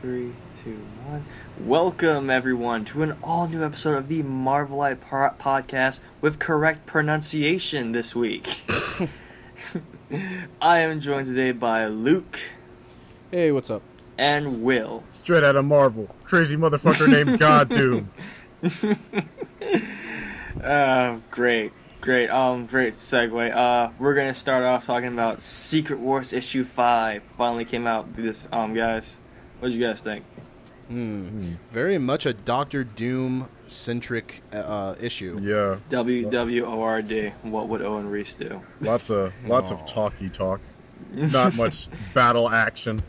3, 2, 1. Welcome, everyone, to an all-new episode of the Marvelite podcast with correct pronunciation this week. I am joined today by Luke. Hey, what's up? And Will. Straight out of Marvel. Crazy motherfucker named God Doom. Great. Great segue. We're gonna start off talking about Secret Wars issue 5. Finally came out this guys. What did you guys think? Very much a Doctor Doom centric issue. Yeah. WWORD. What would Owen Reese do? Lots of talky talk. Not much battle action.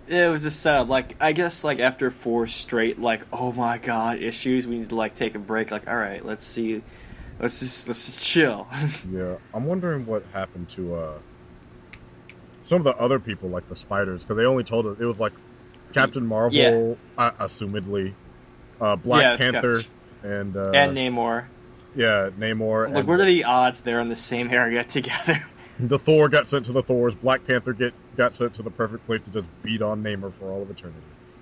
It was a setup. I guess after 4 straight oh my god issues, we need to take a break. All right, let's just chill. Yeah, I'm wondering what happened to some of the other people, like the Spiders, because they only told us it was Captain Marvel, assumedly, Black Panther, and Namor. Yeah, Namor. What are the odds they're in the same area together? The Thor got sent to the Thors. Black Panther got sent to the perfect place to just beat on Namor for all of eternity.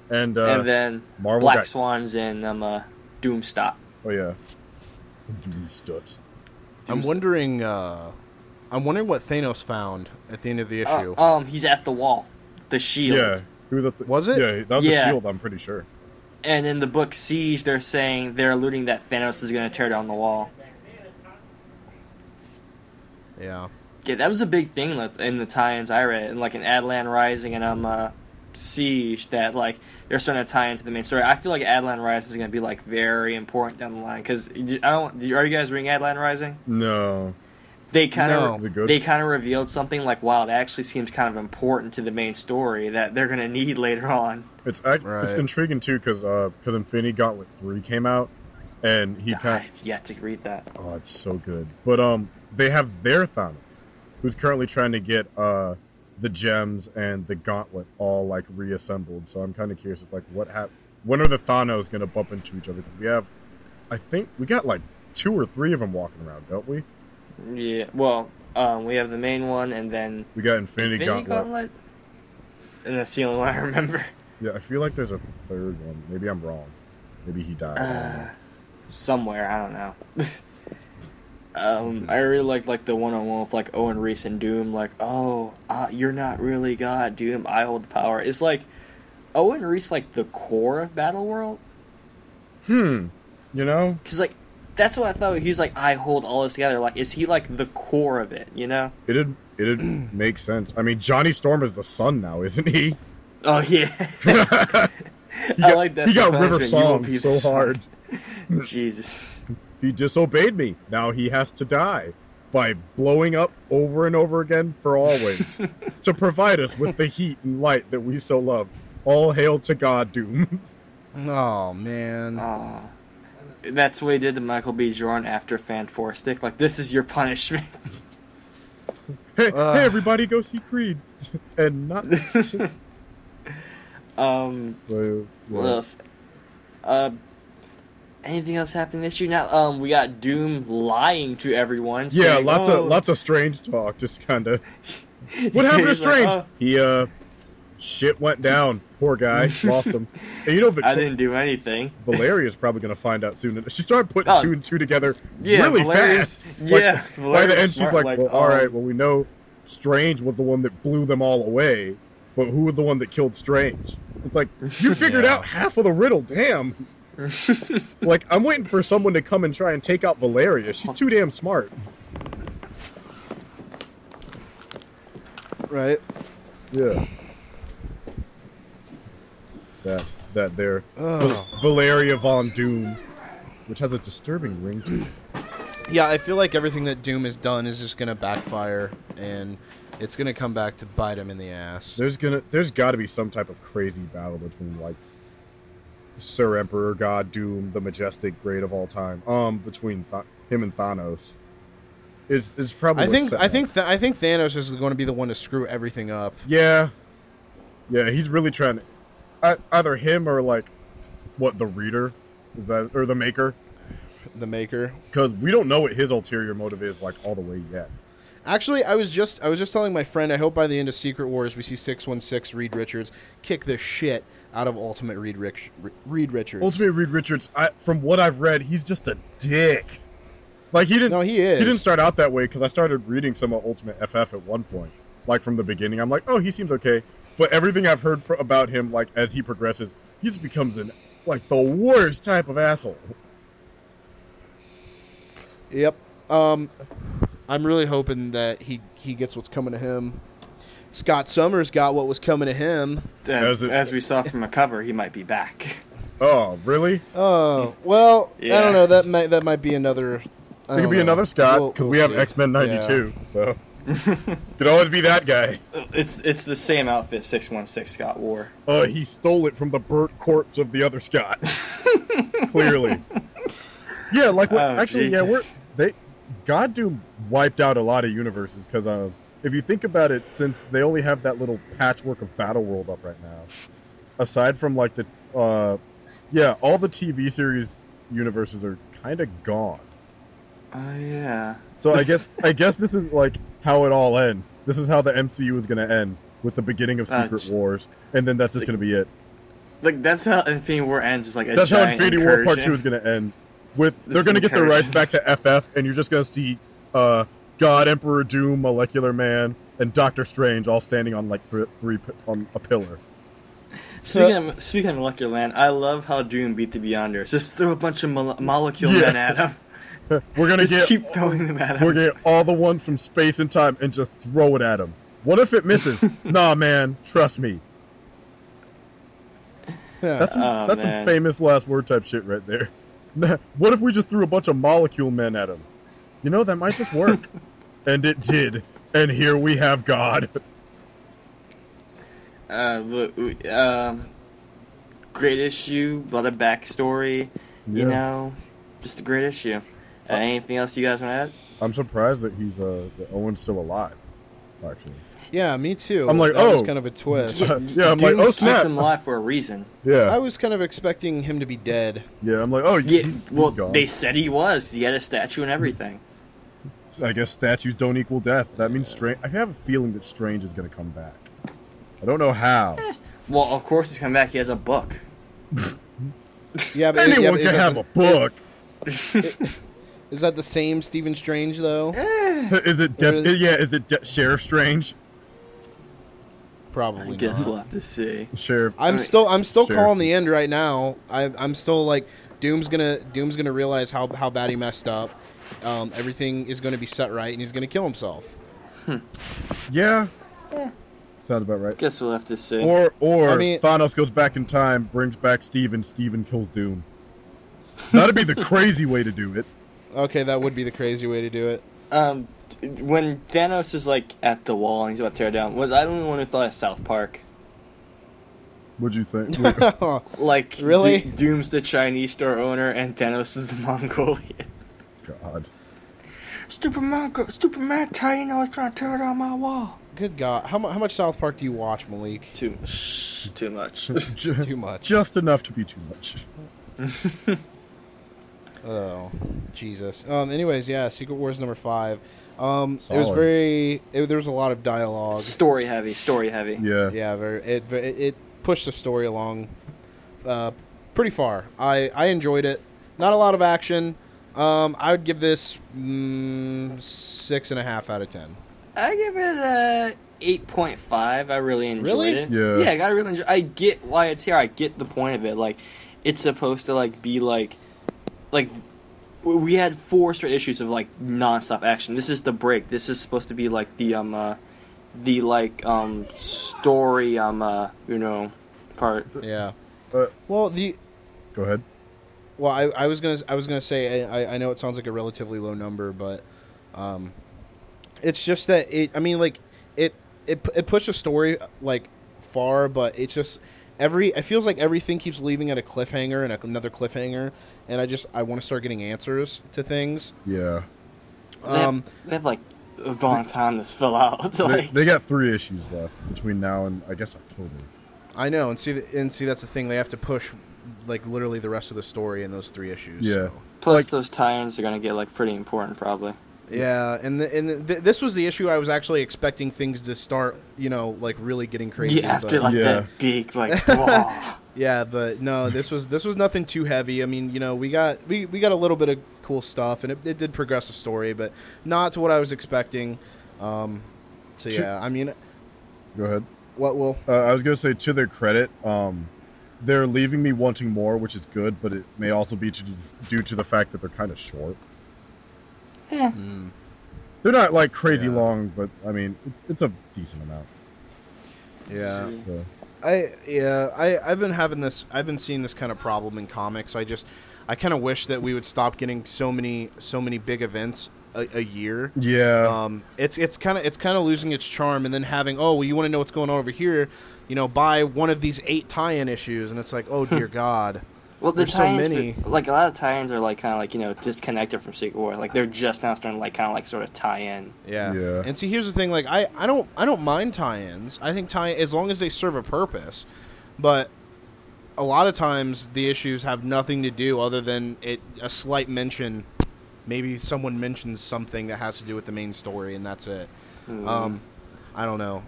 And then Marvel Black Swans and Doomstot. Oh yeah, Doomstot. I'm wondering what Thanos found at the end of the issue. He's at the wall, the shield. Yeah, was it? Yeah, that was the shield. I'm pretty sure. And in the book Siege, they're alluding that Thanos is going to tear down the wall. Yeah. Yeah, that was a big thing in the tie-ins I read, and in Atlan Rising and Siege, that they're starting to tie into the main story. I feel like Atlan Rising is going to be very important down the line, because are you guys reading Atlan Rising? No. They kind of revealed something wow, that actually seems kind of important to the main story that they're going to need later on. It's intriguing too, because Infinity Gauntlet 3 came out, and I've yet to read that. Oh, it's so good. But they have their Thanos, who's currently trying to get the gems and the gauntlet all reassembled. So I'm kind of curious. It's when are the Thanos going to bump into each other? I think we got 2 or 3 of them walking around, don't we? Yeah. Well, we have the main one, and then we got Infinity Gauntlet, and that's the only one I remember. Yeah, I feel like there's a third one. Maybe I'm wrong. Maybe he died. Somewhere, I don't know. I really like the one-on-one with Owen Reese and Doom. You're not really God, Doom. I hold the power. It's Owen Reese the core of Battleworld. You know, because that's what I thought. He's I hold all this together. Is he the core of it? You know, it'd make sense. I mean, Johnny Storm is the son now, isn't he? Oh yeah. I like that. He got River Song so hard. Jesus. He disobeyed me. Now he has to die by blowing up over and over again for always to provide us with the heat and light that we so love. All hail to God, Doom. Oh man. That's what he did to Michael B. Jordan after Fantastic. This is your punishment. Hey, everybody, go see Creed, and not. What else? Anything else happening this year? Now, we got Doom lying to everyone. Yeah, saying, lots of Strange talk. Just kind of. What happened to Strange? He shit went down. Poor guy, lost him. And I didn't do anything. Valeria's probably going to find out soon. She started putting 2 and 2 together really fast. Yeah, by the end, she's all right, well, we know Strange was the one that blew them all away, but who was the one that killed Strange? It's you figured out half of the riddle, damn. I'm waiting for someone to come and try and take out Valeria. She's too damn smart. Right. Yeah. That there. Valeria Von Doom, which has a disturbing ring to it. Yeah, I feel like everything that Doom has done is just gonna backfire, and it's gonna come back to bite him in the ass. There's got to be some type of crazy battle between Sir Emperor God Doom, the majestic great of all time. Between him and Thanos. It's probably. I think Thanos is going to be the one to screw everything up. Yeah. Yeah, he's really trying to. Either him or the Reader, is that, or the Maker? The Maker, because we don't know what his ulterior motive is all the way yet. Actually, I was just telling my friend, I hope by the end of Secret Wars we see 616 Reed Richards kick the shit out of Ultimate Reed Richards. Ultimate Reed Richards, from what I've read, he's just a dick. Like, he didn't. No, he is. He didn't start out that way, because I started reading some of Ultimate FF at one point. Like, from the beginning, I'm like, oh, he seems okay. But everything I've heard about him, like, as he progresses, he just becomes the worst type of asshole. Yep. I'm really hoping that he gets what's coming to him. Scott Summers got what was coming to him. As we saw from a cover, he might be back. Oh, really? Oh, well, Yeah. I don't know. That might be another. It could be another Scott, because we have see. X-Men 92, so... Could always be that guy. It's the same outfit 616 Scott wore. He stole it from the burnt corpse of the other Scott. Clearly. Yeah, like, actually, Jesus. God Doom wiped out a lot of universes, because if you think about it, since they only have that little patchwork of Battleworld up right now, aside from, like, all the TV series universes are kind of gone. Oh, yeah. So I guess this is, like, how it all ends. This is how the MCU is going to end, with the beginning of Secret Wars, and then that's just going to be it. Like, that's how Infinity War ends, is like a That's how giant Infinity War Part incursion. 2 is going to end. They're going to get their rights back to FF, and you're just going to see God, Emperor Doom, Molecular Man, and Doctor Strange all standing on, like, three on a pillar. Speaking of Molecular Man, I love how Doom beat the Beyonders. Just throw a bunch of molecule men at him. We're gonna keep throwing them at him. We're gonna get all the ones from space and time and just throw it at him. What if it misses? Nah, man, trust me. Yeah. That's some famous last word type shit right there. What if we just threw a bunch of molecule men at him? You know, that might just work. And it did. And here we have God. Great issue, a lot of backstory. Yeah. You know, just a great issue. Anything else you guys want to add? I'm surprised that that Owen's still alive, actually. Yeah, me too. I'm like, that was kind of a twist. Yeah, I'm like, oh, snap. Kept him alive for a reason. Yeah. I was kind of expecting him to be dead. Yeah, I'm like, oh, Yeah, well, he's gone. they said he was. He had a statue and everything. I guess statues don't equal death. That means Strange. I have a feeling that Strange is going to come back. I don't know how. Well, of course he's coming back. He has a book. Yeah, but Anyone can have a book. Is that the same Stephen Strange though? Is it? Is it Sheriff Strange? Probably. I guess not. we'll have to see. Sheriff. I'm still Sheriff. calling the end right now. I'm still like Doom's gonna realize how bad he messed up. Everything is gonna be set right, and he's gonna kill himself. Yeah. Sounds about right. Guess we'll have to see. Or I mean, Thanos goes back in time, brings back Steven kills Doom. That'd be the crazy way to do it. Okay, that would be the crazy way to do it. When Thanos is like at the wall and he's about to tear it down, was I the only one who thought of South Park? What'd you think? Like, Really? Doom's the Chinese store owner and Thanos is the Mongolian. God. Stupid man, Taino was trying to tear down my wall. Good God, how much South Park do you watch, Malik? Too much. Too much. Just enough to be too much. Oh, Jesus. Anyways, yeah, Secret Wars number 5. It was Solid. there was a lot of dialogue. Story heavy. Yeah. Yeah, it pushed the story along pretty far. I enjoyed it. Not a lot of action. I would give this 6.5 out of 10. I give it a 8.5. I really enjoyed it. Yeah. Yeah, I really enjoyed it. I get why it's here. I get the point of it. Like, it's supposed to like be like we had 4 straight issues of like non-stop action. This is the break. This is supposed to be like the story part. Yeah. Well, go ahead. Well, I was gonna say I know it sounds like a relatively low number, but it's just that it pushed the story like far, but it's just it feels like everything keeps leaving at a cliffhanger and another cliffhanger, and I want to start getting answers to things. Yeah. They have like a long time to fill out. They got 3 issues left between now and I guess October. I know, and see that's the thing. They have to push like literally the rest of the story in those 3 issues. Yeah. So. Plus, like- those tie-ins are gonna get like pretty important, probably. Yeah, and this was the issue. I was actually expecting things to start, like really getting crazy. Yeah, after but, that peak, like, wow. Yeah, but no, this was nothing too heavy. I mean, we got a little bit of cool stuff, and it did progress the story, but not to what I was expecting. So yeah, I mean, go ahead. What will? I was gonna say, to their credit, they're leaving me wanting more, which is good, but it may also be due to the fact that they're kind of short. Yeah. They're not like crazy long, but I mean, it's a decent amount. Yeah. So. I've been seeing this kind of problem in comics. I kind of wish that we would stop getting so many big events a year. Yeah. It's kind of losing its charm, and then having, oh, well, you want to know what's going on over here, buy one of these 8 tie-in issues, and it's like, oh dear God. Well, there's so many. Like, a lot of tie-ins are, like, kind of, like, disconnected from Secret War. Like, they're just now starting to, like, kind of, like, sort of tie in. Yeah. And see, here's the thing. Like, I don't mind tie-ins. I think as long as they serve a purpose. But a lot of times the issues have nothing to do other than a slight mention. Maybe someone mentions something that has to do with the main story, and that's it. I don't know.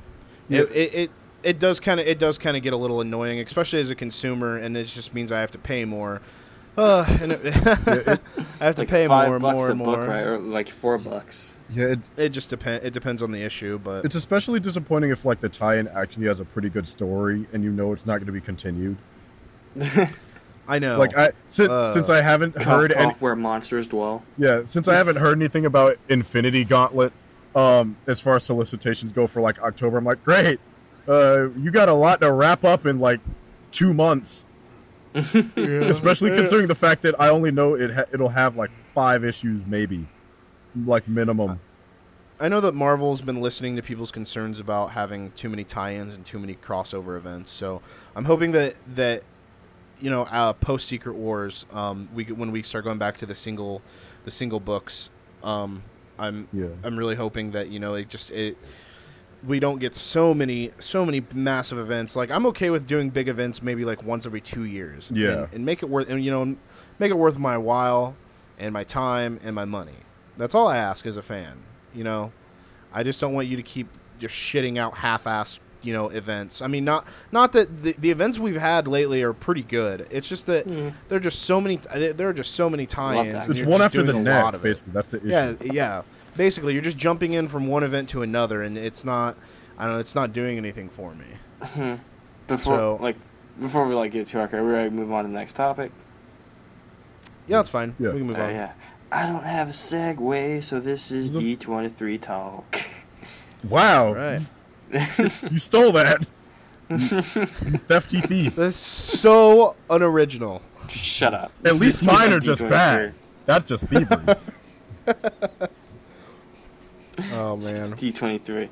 Yeah. It does kind of get a little annoying, especially as a consumer, and it just means I have to pay more. I have to pay more and more and more. $5 a book, right? Or like $4. Yeah, it just depends. It depends on the issue, but it's especially disappointing if like the tie-in actually has a pretty good story, and it's not going to be continued. I know. Like since I haven't heard where monsters dwell. Yeah, since I haven't heard anything about Infinity Gauntlet, as far as solicitations go for like October, I'm like, great. You got a lot to wrap up in like 2 months. Especially considering the fact that I only know it'll have like 5 issues, maybe, like minimum. I know that Marvel's been listening to people's concerns about having too many tie-ins and too many crossover events. So I'm hoping that post Secret Wars, when we start going back to the single books, I'm really hoping that we don't get so many massive events. Like, I'm okay with doing big events maybe like once every 2 years. Yeah. And make it worth my while and my time and my money. That's all I ask as a fan. I just don't want you to keep just shitting out half-ass, events. I mean, not that the events we've had lately are pretty good. It's just that there are just so many tie-ins. It's one after the next, basically. That's the issue. Yeah. Basically, you're just jumping in from one event to another, and it's not doing anything for me. Before we get to our career, are we ready to move on to the next topic? Yeah, that's fine. Yeah. We can move on. Yeah. I don't have a segue, so this is D23 talk. Wow. Right. You stole that. You thefty thief. That's so unoriginal. Shut up. At least mine are just bad. That's just thievery. Oh man. D23.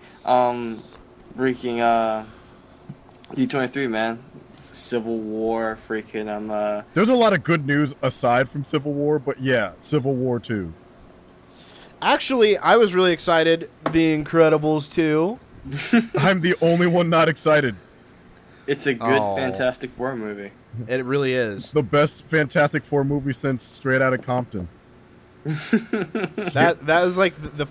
D23, man. Civil War, freaking There's a lot of good news aside from Civil War, but yeah, Civil War 2. Actually, I was really excited. The Incredibles 2. I'm the only one not excited. It's a good Fantastic Four movie. It really is. The best Fantastic Four movie since Straight Outta Compton. That is like the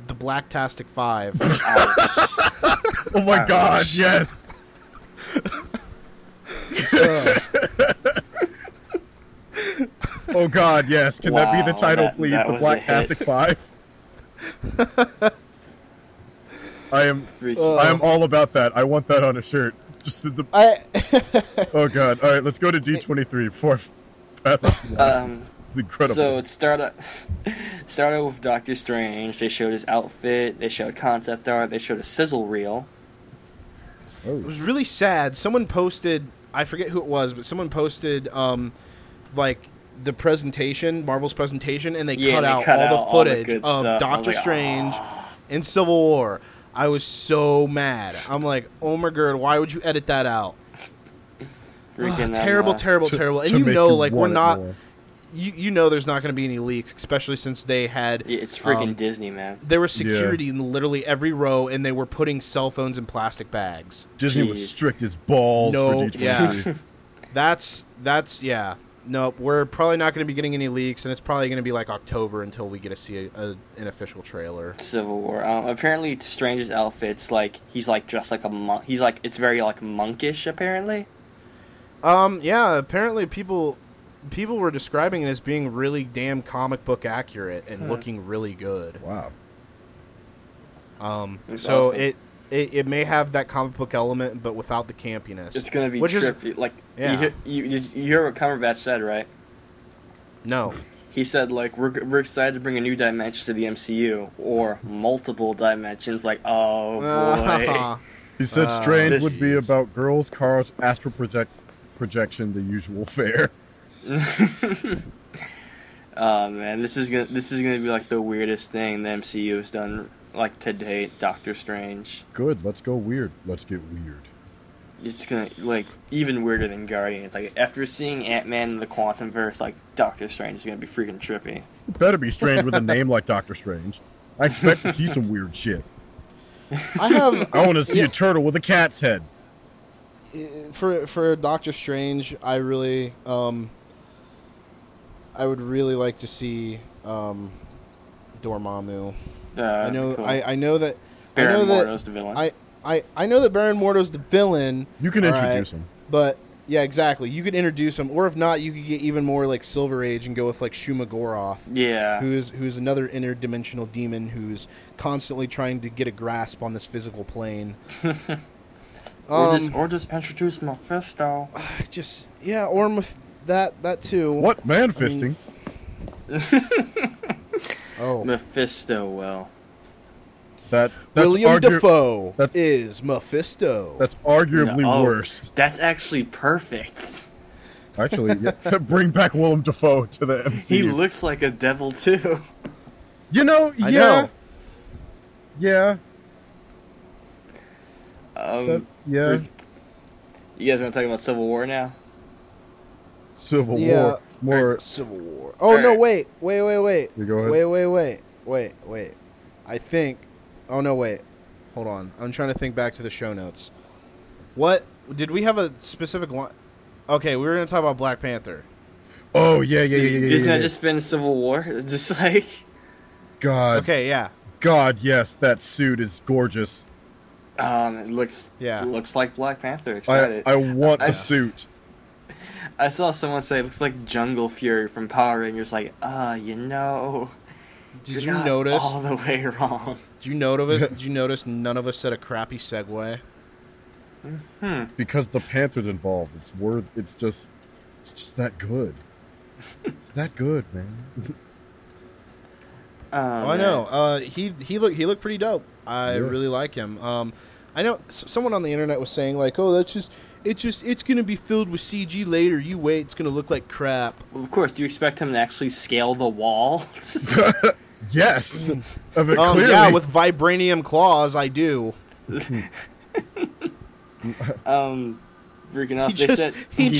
Blacktastic 5. Oh my God, yes. Oh God, yes. Can that be the title, please? The Blacktastic 5. I am all about that. I want that on a shirt. Just Oh God! All right, let's go to D23 before I pass off. It's incredible. So it started with Doctor Strange. They showed his outfit. They showed concept art. They showed a sizzle reel. It was really sad. Someone posted, I forget who it was, but someone posted like the presentation, Marvel's presentation, and they cut out all the footage of Doctor Strange and Civil War. I was so mad. I'm like, oh my God, why would you edit that out? Terrible. And we're not. You know there's not going to be any leaks, especially since they had... Yeah, it's freaking Disney, man. There was security in literally every row, and they were putting cell phones in plastic bags. Disney was strict as balls for D23. Yeah. That's Nope, we're probably not going to be getting any leaks, and it's probably going to be like October until we get to see an official trailer. Civil War. Apparently, Strange's outfit's like he's like dressed like a monk. He's like it's very like monkish. Apparently. Yeah. Apparently, people were describing it as being really damn comic book accurate and looking really good. Wow. So awesome. it may have that comic book element, but without the campiness. It's gonna be trippy. Like, yeah. You hear what Cumberbatch said, right? No. He said, like, we're excited to bring a new dimension to the MCU, or multiple dimensions. Like, oh boy. He said Strange would be This- about girls, cars, astral projection, the usual fare. Oh man, this is gonna be like the weirdest thing the MCU has done, like, to date. Doctor Strange. Good, let's go weird. Let's get weird. It's gonna, like, even weirder than Guardians. Like, after seeing Ant-Man in the Quantumverse, like, Doctor Strange is gonna be freaking trippy. It better be Strange with a name like Doctor Strange. I expect to see some weird shit. I want to see a turtle with a cat's head. For Doctor Strange, I really I would really like to see Dormammu. I know cool. I know that Baron I know Mordo's the villain. I know that Baron Mordo's the villain. You can all introduce right, him. But yeah, exactly. You could introduce him, or if not, you could get even more like Silver Age and go with like Shuma Goroth. Yeah. Who's another interdimensional demon who's constantly trying to get a grasp on this physical plane. Or just introduce Mephisto. That too. What man fisting? Oh, Mephisto, well. That's William Dafoe that's- is Mephisto. That's arguably No, worse. That's actually perfect. Actually, yeah. Bring back Willem Dafoe to the MCU. He looks like a devil too. You know, I yeah. know. Yeah. Yeah. You guys want to talk about Civil War now? Civil Yeah. War. More. Civil War. Oh no! Alright. Wait. You go ahead. Wait. I think. Oh no! Wait. Hold on. I'm trying to think back to the show notes. What did we have a specific line? Okay, we were gonna talk about Black Panther. Oh yeah. He's gonna just finish Civil War, just like. God. Okay, yeah. God, yes, that suit is gorgeous. It looks like Black Panther. Excited. I want the suit. I saw someone say it looks like Jungle Fury from Power Rangers. Like, Did you're you not notice? all the way wrong? Did you notice? Did you notice none of us said a crappy segue? Because the Panther's involved. It's just that good. It's that good, man. I know. He looked pretty dope. I really like him. I know someone on the internet was saying like, "Oh, it's gonna be filled with CG later. You wait, it's gonna look like crap." Well, of course, do you expect him to actually scale the wall? Yes. Of it clearly. Yeah, with vibranium claws, I do. Freaking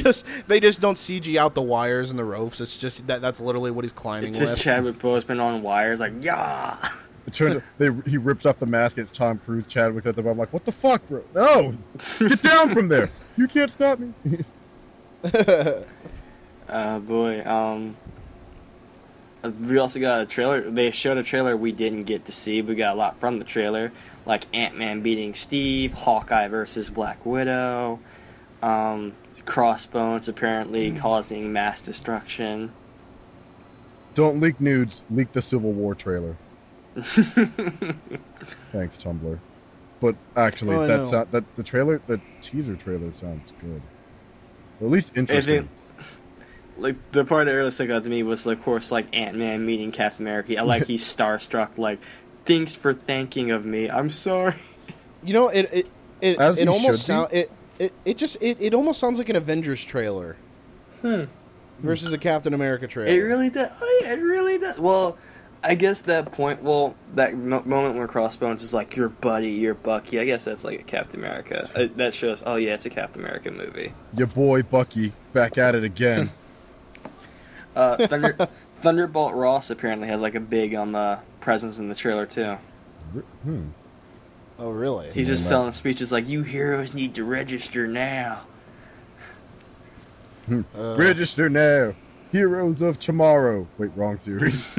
us. They just don't CG out the wires and the ropes. It's just that's literally what he's climbing It's with. just Chadwick Boseman on wires, like, yeah. It turned. He rips off the mask. It's Tom Cruise, Chadwick at the bottom. I'm like, what the fuck, bro? No, get down from there. You can't stop me. Boy. We also got a trailer. They showed a trailer we didn't get to see. We got a lot from the trailer, like Ant-Man beating Steve, Hawkeye versus Black Widow, Crossbones apparently causing mass destruction. Don't leak nudes. Leak the Civil War trailer. Thanks, Tumblr. But actually, the teaser trailer sounds good. Or at least interesting. Like, the part that really stuck out to me was, of course, like, Ant-Man meeting Captain America. I like he's starstruck, like, thanks for thanking of me. I'm sorry. You know, it almost almost sounds like an Avengers trailer. Versus a Captain America trailer. It really does. Oh, yeah, it really does. Well, I guess that point, that moment where Crossbones is like, your buddy, your Bucky, I guess that's like a Captain America. That shows, oh yeah, it's a Captain America movie. Your boy Bucky, back at it again. Thunderbolt Ross apparently has like a big presence in the trailer too. Oh, really? He's just telling speeches like, you heroes need to register now. Register now. Heroes of Tomorrow. Wait, wrong series.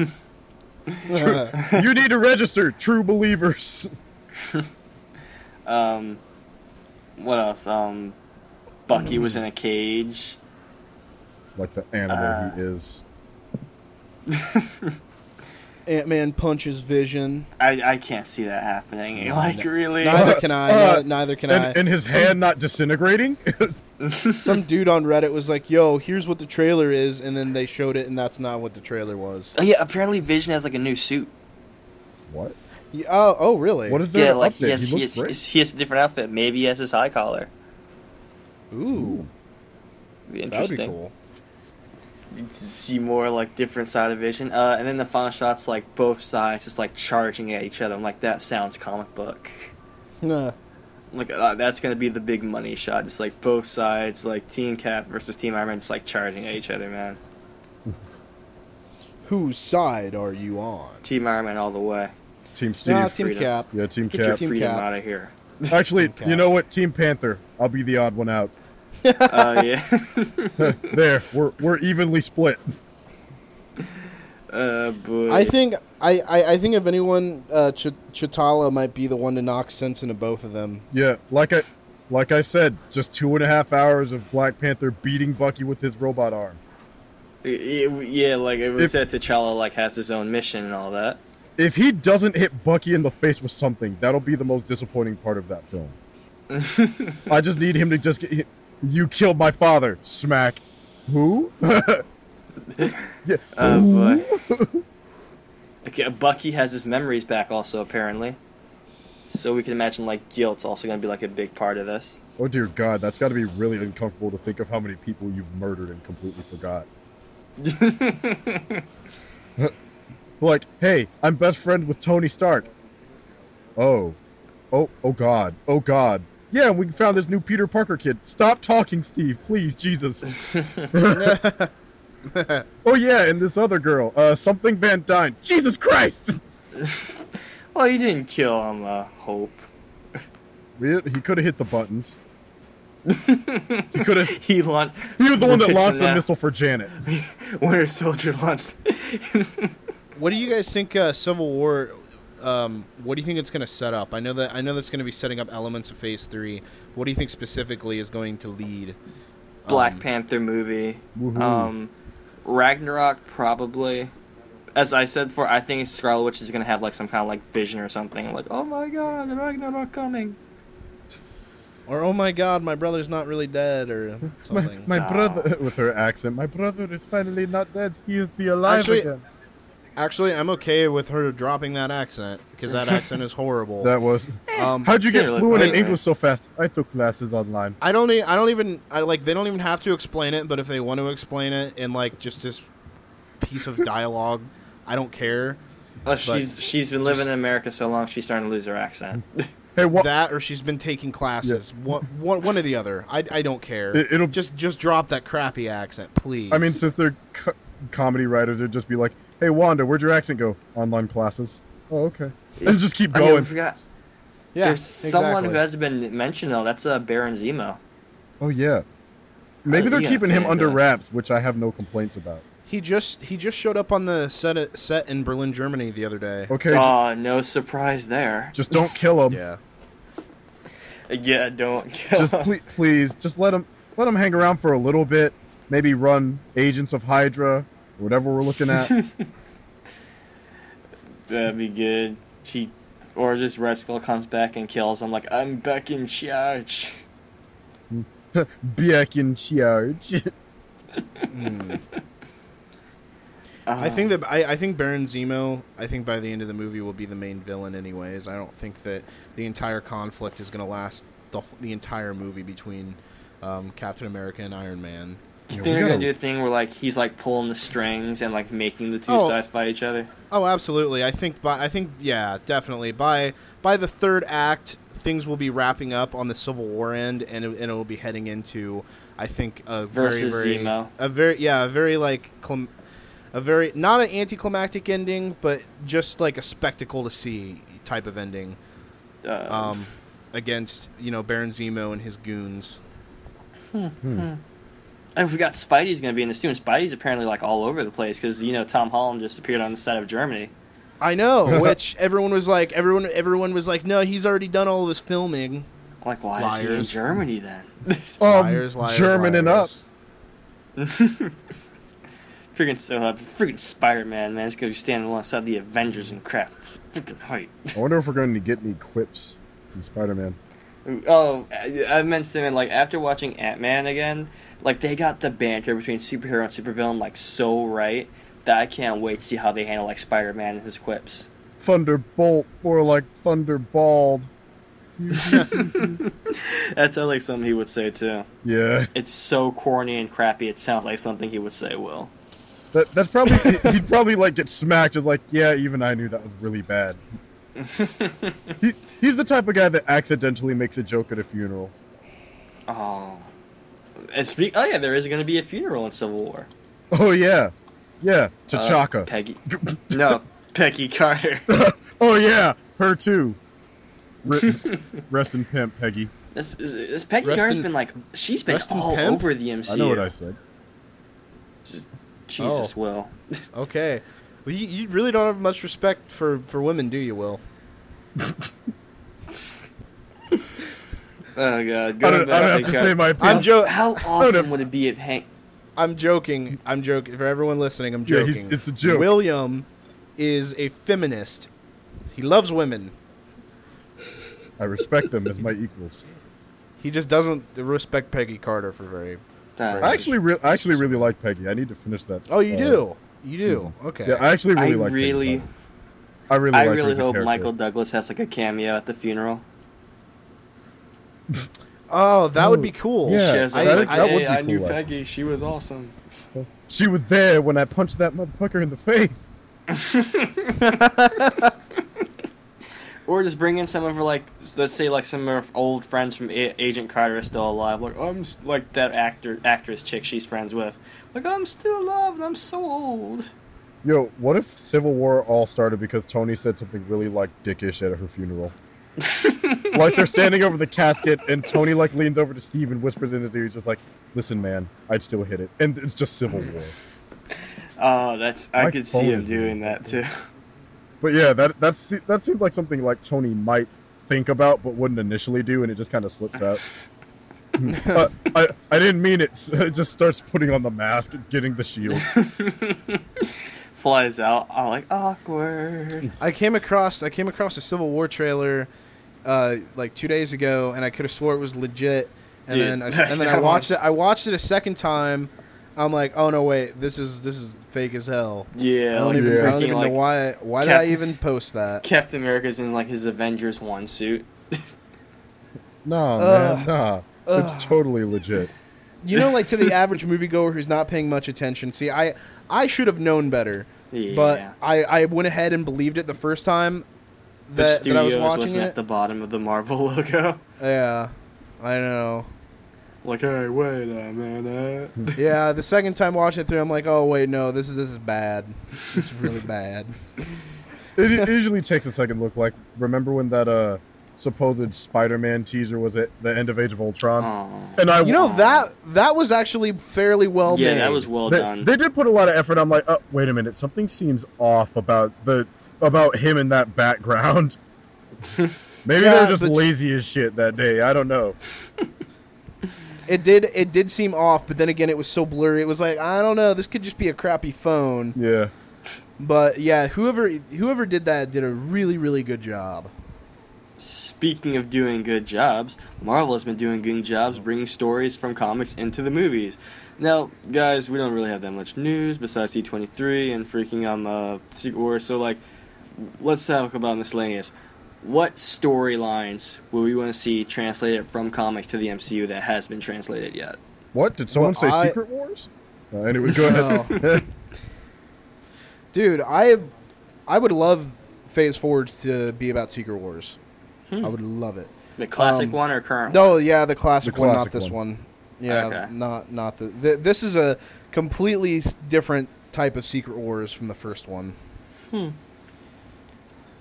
You need to register, true believers. What else? Bucky was in a cage. Like the animal he is. Ant-Man punches Vision. I can't see that happening. Like, really? Neither can I. Neither can I. And his hand not disintegrating? Some dude on Reddit was like, yo, here's what the trailer is, and then they showed it, and that's not what the trailer was. Oh, yeah, apparently Vision has, like, a new suit. What? Yeah, oh, really? What is their Yeah, like, update? he has a different outfit. Maybe he has his eye collar. Ooh. Be That would be interesting. cool. See more, like, different side of Vision. And then the final shot's, like, both sides just, like, charging at each other. I'm like, that sounds comic book. Nah. Like, that's gonna be the big money shot. Just, like, both sides, like, Team Cap versus Team Iron Man, just, like, charging at each other, man. Whose side are you on? Team Iron Man all the way. Team Steve. Nah, Team Freedom. Cap. Yeah, Team Get your Cap. Team Freedom Cap. out of here. Actually, Team Cap. you know what? Team Panther. I'll be the odd one out. Yeah. There, we're evenly split. Boy. I think if anyone, Chitala might be the one to knock sense into both of them. Yeah, like I said, just 2.5 hours of Black Panther beating Bucky with his robot arm. Yeah, like, it was said T'Challa, like, has his own mission and all that. If he doesn't hit Bucky in the face with something, that'll be the most disappointing part of that film. I just need him to just get... You killed my father. Smack. Who? Yeah. Oh, boy. Okay, Bucky has his memories back also, apparently. So we can imagine, like, guilt's also going to be, like, a big part of this. Oh, dear God. That's got to be really uncomfortable to think of how many people you've murdered and completely forgot. Like, hey, I'm best friend with Tony Stark. Oh, God. Oh, God. Yeah, we found this new Peter Parker kid. Stop talking, Steve. Please, Jesus. Oh, yeah, and this other girl. Something Van Dyne. Jesus Christ! Well, he didn't kill him, Hope. He could have hit the buttons. He could have... He was the one that launched the missile for Janet. Winter Soldier launched... What do you guys think Civil War... what do you think it's going to set up? I know that's going to be setting up elements of Phase 3. What do you think specifically is going to lead? Black Panther movie. Woohoo. Ragnarok, probably. As I said before, I think Scarlet Witch is going to have, like, some kind of, like, vision or something. Like, oh my god, the Ragnarok coming. Or, oh my god, my brother's not really dead, or something. My brother... With her accent. My brother is finally not dead. He is alive again. Actually, I'm okay with her dropping that accent, because that accent is horrible. That was... How'd you get Really fluent in funny. English so fast? I took classes online. they don't even have to explain it, but if they want to explain it in, like, just this piece of dialogue, I don't care. Well, she's been living in America so long, she's starting to lose her accent. Hey, what? That, or she's been taking classes. Yeah. One or the other. I don't care. It'll just drop that crappy accent, please. I mean, since they're comedy writers, they'd just be like, "Hey, Wanda, where'd your accent go? Online classes." Oh, okay. And just keep Oh, yeah, going. we forgot. yeah, There's someone exactly. who hasn't been mentioned, though. That's Baron Zemo. Oh yeah. Maybe they're you got keeping him fans, under huh? wraps, which I have no complaints about. He just showed up on the set in Berlin, Germany the other day. Okay, No surprise there. just don't kill him. Yeah. Yeah, don't kill Just please, just let him hang around for a little bit. Maybe run Agents of Hydra, or whatever we're looking at. That'd be good. Or just Red Skull comes back and kills him. Like, I'm back in charge. Back in charge. I think Baron Zemo, I think by the end of the movie will be the main villain anyways. I don't think that the entire conflict is going to last the entire movie between Captain America and Iron Man. You think they're gonna do a thing where, like, he's, like, pulling the strings and, like, making the two sides fight each other? Oh, absolutely. I think yeah, definitely. By the third act, things will be wrapping up on the Civil War end, and it will be heading into, I think, a Versus Zemo. a very not an anticlimactic ending, but just like a spectacle to see type of ending. Against Baron Zemo and his goons. I And we got Spidey's going to be in this too, and Spidey's apparently like all over the place because Tom Holland just appeared on the side of Germany. I know, which everyone was like, no, he's already done all of his filming. Like, why is he in Germany then? Liars, Germaning liars. Freaking Spider-Man, man, it's going to be standing alongside the Avengers and crap. Freaking height. I wonder if we're going to get any quips from Spider-Man. Oh, I mentioned like after watching Ant-Man again, like they got the banter between superhero and supervillain like so right that I can't wait to see how they handle like Spider-Man and his quips. Thunderbolt, or like Thunderballed. That sounds like something he would say too. Yeah. It's so corny and crappy. It sounds like something he would say. Will. That's probably he'd probably like get smacked with like, yeah, even I knew that was really bad. He's the type of guy that accidentally makes a joke at a funeral. Oh. Oh yeah, there is going to be a funeral in Civil War. Oh yeah. Yeah, T'Chaka. Peggy. No, Peggy Carter. Oh yeah, her too. Rest in pimp, Peggy. This Peggy Carter's been like, she's been all over the MCU. I know what I said. Jesus, Will. Okay. Well, you really don't have much respect for women, do you, Will? Oh god. I don't have to say my opinion. How awesome would it be if Hank... I'm joking. For everyone listening, I'm joking. Yeah, it's a joke. William is a feminist. He loves women. I respect them as my equals. He just doesn't respect Peggy Carter for very... I actually really like Peggy. I need to finish that. Oh, you do? You do? Season. Okay. Yeah, I actually really like Peggy. I really hope Michael Douglas has like a cameo at the funeral. Oh, that would be cool. Yeah, that would be cool. I knew Peggy. She was awesome. She was there when I punched that motherfucker in the face. Or just bring in some of her, like, let's say, like, some of her old friends from Agent Carter are still alive. Like, I'm like that actress chick she's friends with. Like, I'm still alive and I'm so old. Yo, what if Civil War all started because Tony said something really, like, dickish at her funeral? Like, they're standing over the casket and Tony, like, leans over to Steve and whispers into the ear, just like, listen, man, I'd still hit it. And it's just Civil War. Oh, I could see him doing that, too. But yeah, that seems like something like Tony might think about but wouldn't initially do, and it just kind of slips out. I didn't mean it. It just starts putting on the mask and getting the shield. Flies out. I'm like, awkward. I came across a Civil War trailer like 2 days ago, and I could have swore it was legit. And then I watched it. I watched it a second time. I'm like, oh no, wait, this is fake as hell. Yeah, I don't even know why. Why did I even post that? Captain America's in like his Avengers 1 suit. Nah. It's totally legit. Like to the average moviegoer who's not paying much attention. See, I should have known better. Yeah. But I went ahead and believed it the first time that I was watching wasn't it. At the bottom of the Marvel logo. Yeah, I know. Like, hey, wait a minute. Yeah, the second time watching it through, I'm like, oh wait, no, this is bad. This is really bad. It usually takes a second look. Like, remember when that supposed Spider-Man teaser was at the end of Age of Ultron? Aww. And that was actually fairly well made. Yeah, that was well done. They did put a lot of effort. I'm like, oh, wait a minute, something seems off about him in that background. Maybe they were just lazy as shit that day. I don't know. It did seem off, but then again, it was so blurry. It was like, I don't know, this could just be a crappy phone. Yeah. But yeah, whoever did that did a really, really good job. Speaking of doing good jobs, Marvel has been doing good jobs bringing stories from comics into the movies. Now, guys, we don't really have that much news besides D23 and freaking Secret Wars. So like, let's talk about miscellaneous. What storylines will we want to see translated from comics to the MCU that has been translated yet? What? Did someone say Secret Wars? Anyway, go ahead. Dude, I would love Phase 4 to be about Secret Wars. I would love it. The classic one or current one? No, yeah, the classic one, not this one. Yeah, okay. not this is a completely different type of Secret Wars from the first one.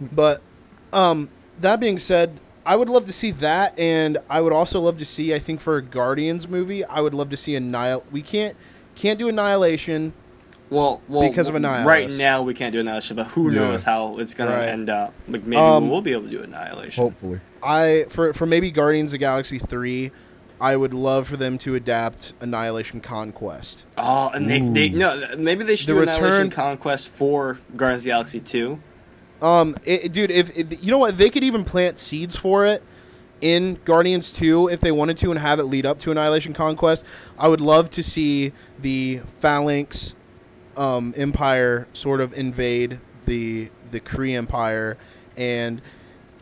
But that being said, I would love to see that, and I would also love to see, I think for a Guardians movie, I would love to see We can't do Annihilation. Well, because of Annihilation. Right now we can't do Annihilation, but who knows how it's gonna end up. Like maybe we'll be able to do Annihilation. Hopefully. For maybe Guardians of the Galaxy 3, I would love for them to adapt Annihilation Conquest. Oh, and maybe they should do Annihilation Conquest for Guardians of the Galaxy 2. Dude, if you know what, they could even plant seeds for it in Guardians 2 if they wanted to and have it lead up to Annihilation Conquest. I would love to see the Phalanx Empire sort of invade the Kree Empire, and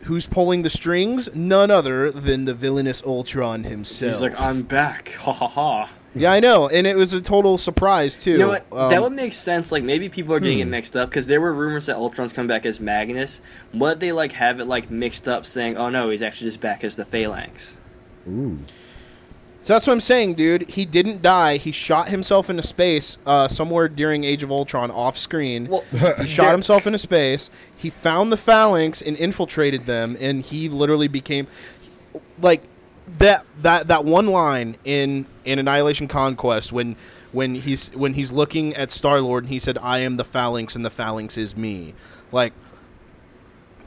who's pulling the strings? None other than the villainous Ultron himself. He's like, I'm back, ha ha ha. Yeah, I know, and it was a total surprise too. You know what? That would make sense. Like maybe people are getting it mixed up because there were rumors that Ultron's come back as Magnus. What if they like have it like mixed up, saying, "Oh no, he's actually just back as the Phalanx." Ooh. So that's what I'm saying, dude. He didn't die. He shot himself into space somewhere during Age of Ultron off screen. Well, he shot himself into space. He found the Phalanx and infiltrated them, and he literally became like that one line in Annihilation Conquest when he's looking at Star-Lord and he said, "I am the Phalanx and the Phalanx is me." Like,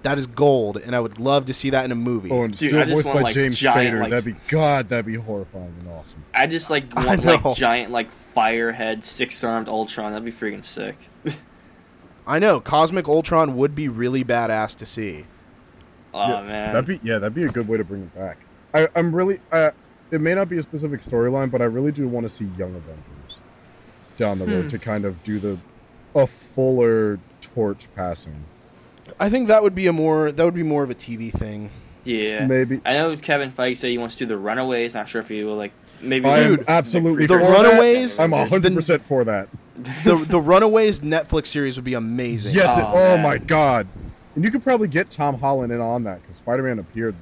that is gold, and I would love to see that in a movie. Oh, and still voiced by James Spader. That'd be horrifying and awesome. I just want like giant like firehead 6-armed Ultron. That'd be freaking sick. I know. Cosmic Ultron would be really badass to see. Oh man. That'd be a good way to bring it back. I'm really it may not be a specific storyline, but I really do want to see Young Avengers down the road to kind of do a fuller torch passing. I think that would be more of a TV thing. Yeah, maybe. I know Kevin Feige said he wants to do the Runaways. Not sure if he will like maybe. I'm absolutely the for Runaways. That. I'm 100% for that. The Runaways Netflix series would be amazing. Yes. Oh my god! And you could probably get Tom Holland in on that because Spider-Man appeared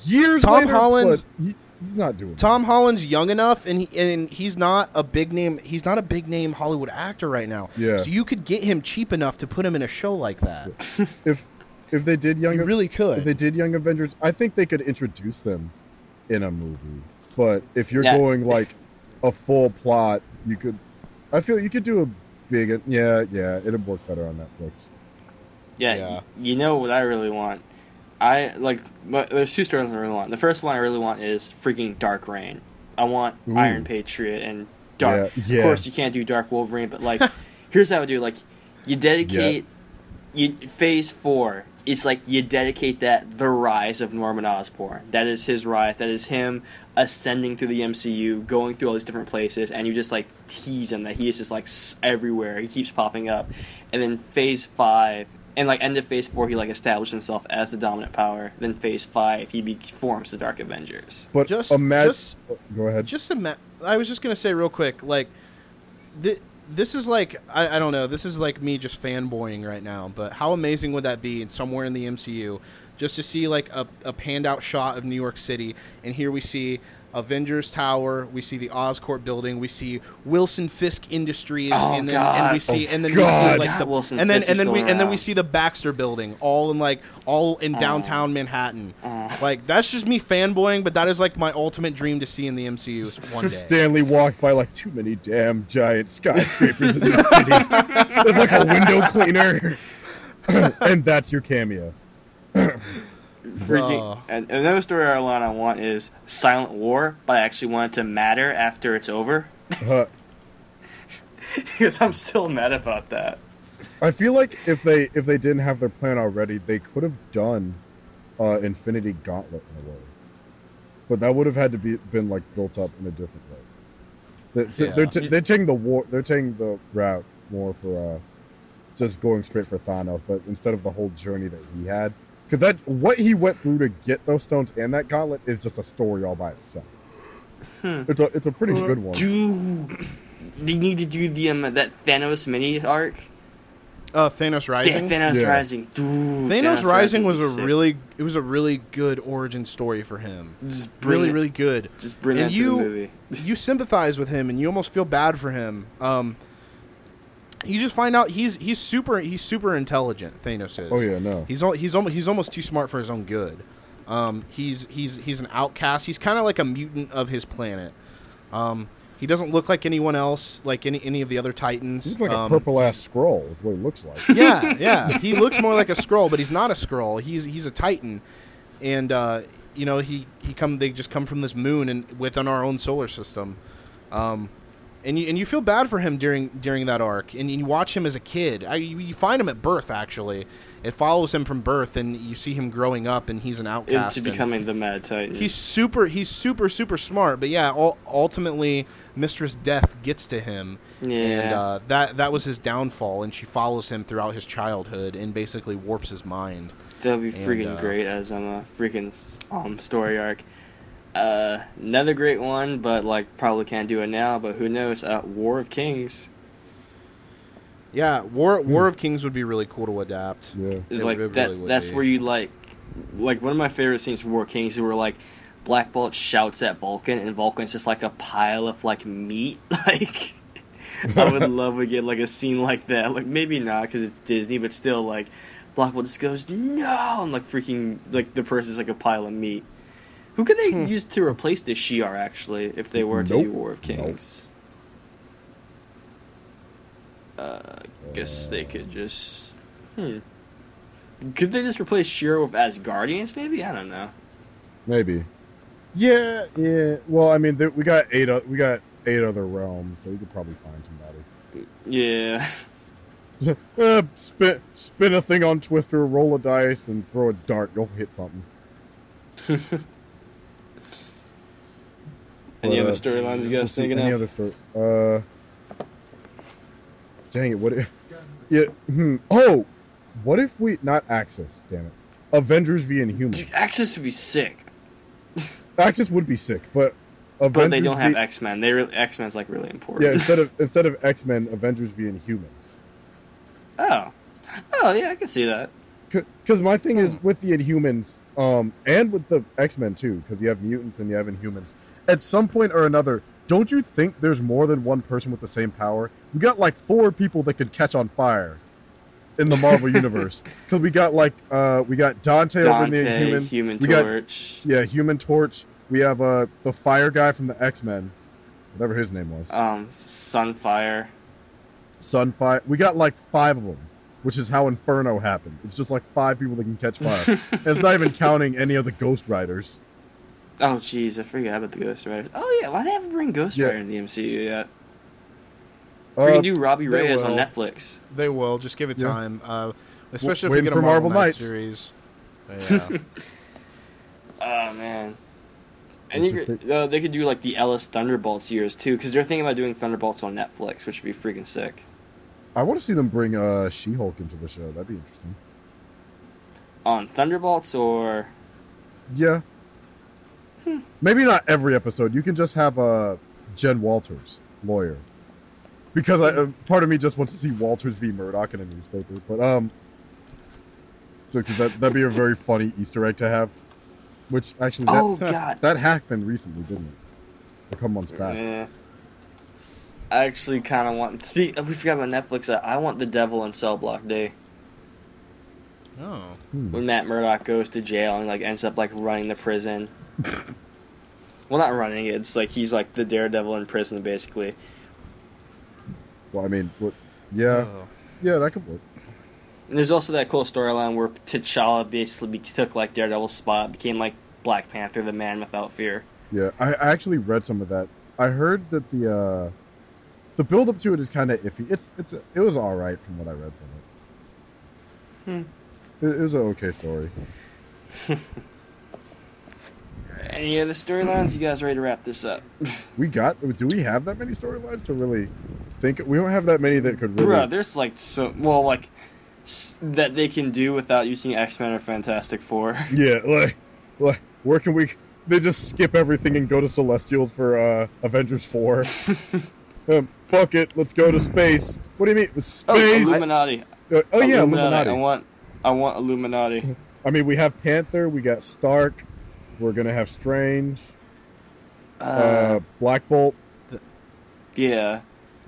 years later. Holland. He's not doing. Tom Holland's young enough, and he's not a big name. He's not a big name Hollywood actor right now. Yeah. So you could get him cheap enough to put him in a show like that. If they did you really could. If they did Young Avengers, I think they could introduce them in a movie. But if you're going like a full plot, you could. I feel you could do a big. It'd work better on Netflix. Yeah. You know what I really want. But there's two stories I really want. The first one I really want is freaking Dark Reign. I want Iron Patriot and Dark. Yeah, yes. Of course, you can't do Dark Wolverine, but like, here's how I would do. Like, you dedicate Phase 4. It's like you dedicate the rise of Norman Osborn. That is his rise. That is him ascending through the MCU, going through all these different places, and you just like tease him that he is just like everywhere. He keeps popping up, and then Phase 5. And like end of Phase 4, he like established himself as the dominant power. Then Phase 5, he forms the Dark Avengers. But go ahead. I was just gonna say real quick, like, this is like I don't know. This is like me just fanboying right now. But how amazing would that be? Somewhere in the MCU, just to see like a panned out shot of New York City, and here we see Avengers Tower, we see the Oscorp building, we see Wilson Fisk Industries, and then we see we see the Baxter Building, all in downtown Manhattan. Like, that's just me fanboying, but that is like my ultimate dream to see in the MCU one day. Stanley walked by like too many damn giant skyscrapers in this city with like a window cleaner, and that's your cameo. And another story I want is Silent War, but I actually want it to matter after it's over. Because I'm still mad about that. I feel like if they didn't have their plan already, they could have done Infinity Gauntlet in a way, but that would have had to been like built up in a different way. They're taking the route more for just going straight for Thanos, but instead of the whole journey that he had. Because what he went through to get those stones and that gauntlet is just a story all by itself. It's a pretty good one. Dude, they need to do that Thanos mini arc. Thanos Rising. Thanos Rising. Dude, Thanos Rising was a really good origin story for him. Really good. Just bring it to the movie. You sympathize with him and you almost feel bad for him. you just find out he's super intelligent. Thanos is. Oh yeah, no. He's almost too smart for his own good. He's an outcast. He's kind of like a mutant of his planet. He doesn't look like anyone else, like any of the other Titans. He looks like a purple ass scroll. Is what he looks like. Yeah. He looks more like a Skrull, but he's not a Skrull. He's a Titan, and they just come from this moon and within our own solar system. And you feel bad for him during that arc, and you watch him as a kid. You find him at birth, actually. It follows him from birth, and you see him growing up, and he's an outcast. Into becoming the Mad Titan. He's super smart, but yeah, ultimately Mistress Death gets to him, and that was his downfall, and she follows him throughout his childhood and basically warps his mind. That would be freaking great as a freaking story arc. Another great one, but like probably can't do it now. But who knows? War of Kings. Yeah, War of Kings would be really cool to adapt. Yeah, it's like that's where you like one of my favorite scenes from War of Kings is where like Black Bolt shouts at Vulcan and Vulcan's just like a pile of like meat. Like I would love to get like a scene like that. Like maybe not because it's Disney, but still like Black Bolt just goes no and like freaking like the person's like a pile of meat. Who could they use to replace the Shi'ar, actually, if they were to do War of Kings? Guess they could just... Could they just replace Shi'ar with Asgardians, maybe? I don't know. Maybe. Yeah. Well, I mean, we got eight other realms, so you could probably find somebody. Yeah. Spin a thing on Twister, roll a dice, and throw a dart. You'll hit something. Any other storylines you guys thinking of? Any other story? Dang it! What? Oh, what if we not Axis? Damn it! Avengers v Inhumans. Dude, Axis would be sick. Axis would be sick, but they don't have X-Men. X-Men's like really important. Yeah, instead of X-Men, Avengers v Inhumans. Oh yeah, I can see that. Because my thing is with the Inhumans, and with the X-Men too, because you have mutants and you have Inhumans. At some point or another, don't you think there's more than one person with the same power? We got like 4 people that could catch on fire in the Marvel universe. Because we got Dante over in the Inhumans. Human Torch. Human Torch. We have the fire guy from the X-Men, whatever his name was. Sunfire. We got like 5 of them, which is how Inferno happened. It's just like 5 people that can catch fire. And it's not even counting any of the Ghost Riders. Oh, jeez, I forgot about the Ghost Riders. Oh, yeah, why they haven't bring Ghost Rider in the MCU yet? We can do Robbie Reyes on Netflix. They will. Just give it time. Especially if we get a Marvel Knights series. Yeah. Oh, man. And they could do, like, the Ellis Thunderbolts years, too, because they're thinking about doing Thunderbolts on Netflix, which would be freaking sick. I want to see them bring She-Hulk into the show. That'd be interesting. On Thunderbolts, or... Yeah. Maybe not every episode. You can just have Jen Walters, lawyer. Because part of me just wants to see Walters v. Murdoch in a newspaper. But, that'd be a very funny Easter egg to have. Which, actually, that happened recently, didn't it? A couple months back. Yeah. I actually kind of want... we forgot about Netflix. I want The Devil in Cell Block Day. Oh. When Matt Murdock goes to jail and, like, ends up, like, running the prison. Well, not running it. It's like he's like the Daredevil in prison, basically. Well, I mean, yeah, that could work. And there's also that cool storyline where T'Challa basically took like Daredevil's spot, became like Black Panther, the man without fear. Yeah, I actually read some of that. I heard that the build up to it is kind of iffy. It was all right from what I read from it. It was an okay story. Any other storylines? You guys ready to wrap this up? Do we have that many storylines to really think? We don't have that many that could really... Bruh, there's like that they can do without using X-Men or Fantastic Four. Yeah, like where can we... They just skip everything and go to Celestial for Avengers 4. Fuck it, let's go to space. What do you mean? Space? Illuminati. Illuminati. I want Illuminati. I mean, we have Panther, we got Stark, we're gonna have Strange, Black Bolt. Yeah.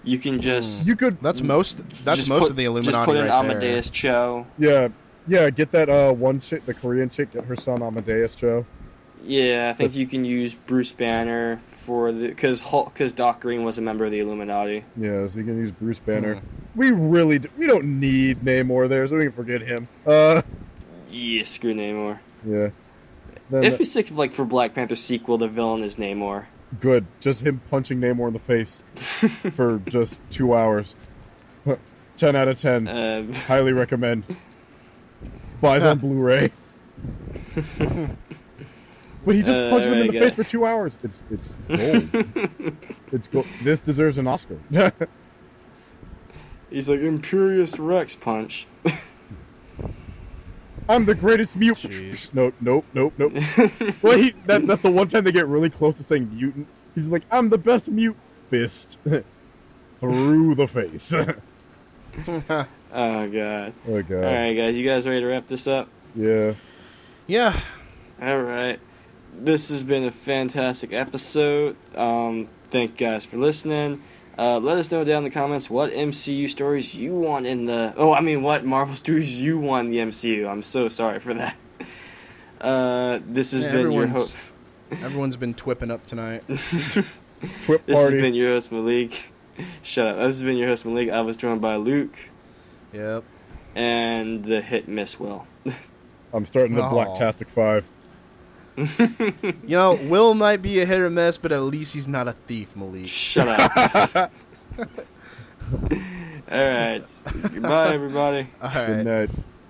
You can just You could. That's most of the Illuminati just put in right Amadeus Cho. Yeah, get that one chick, the Korean chick, get her son Amadeus Cho. Yeah, I think you can use Bruce Banner for because Doc Green was a member of the Illuminati. Yeah, so you can use Bruce Banner. We don't need Namor there, so we can forget him. Yeah, screw Namor. Yeah. Then, It'd be sick if, like, for Black Panther sequel, the villain is Namor. Good. Just him punching Namor in the face for just 2 hours. 10 out of 10. Highly recommend. Buys on Blu-ray. But he just punches him in the face for 2 hours. It's gold. It's gold. This deserves an Oscar. He's like, Imperious Rex punch. I'm the greatest mute. Nope. Well, that's the one time they get really close to saying mutant. He's like, I'm the best mute. Fist. Through the face. Oh, God. Oh, God. Alright, guys. You guys ready to wrap this up? Yeah. Yeah. Alright. This has been a fantastic episode. Thank you guys for listening. Let us know down in the comments what MCU stories you want in the... what Marvel stories you want in the MCU. I'm so sorry for that. This has been your host... Everyone's been twipping up tonight. Twip party. This has been your host, Malik. Shut up. This has been your host, Malik. I was joined by Luke. Yep. And the hit miss Will. I'm starting the Blacktastic 5. Will might be a hit or miss, but at least he's not a thief, Malik. Shut up. Alright. Goodbye, everybody. All right. Good night.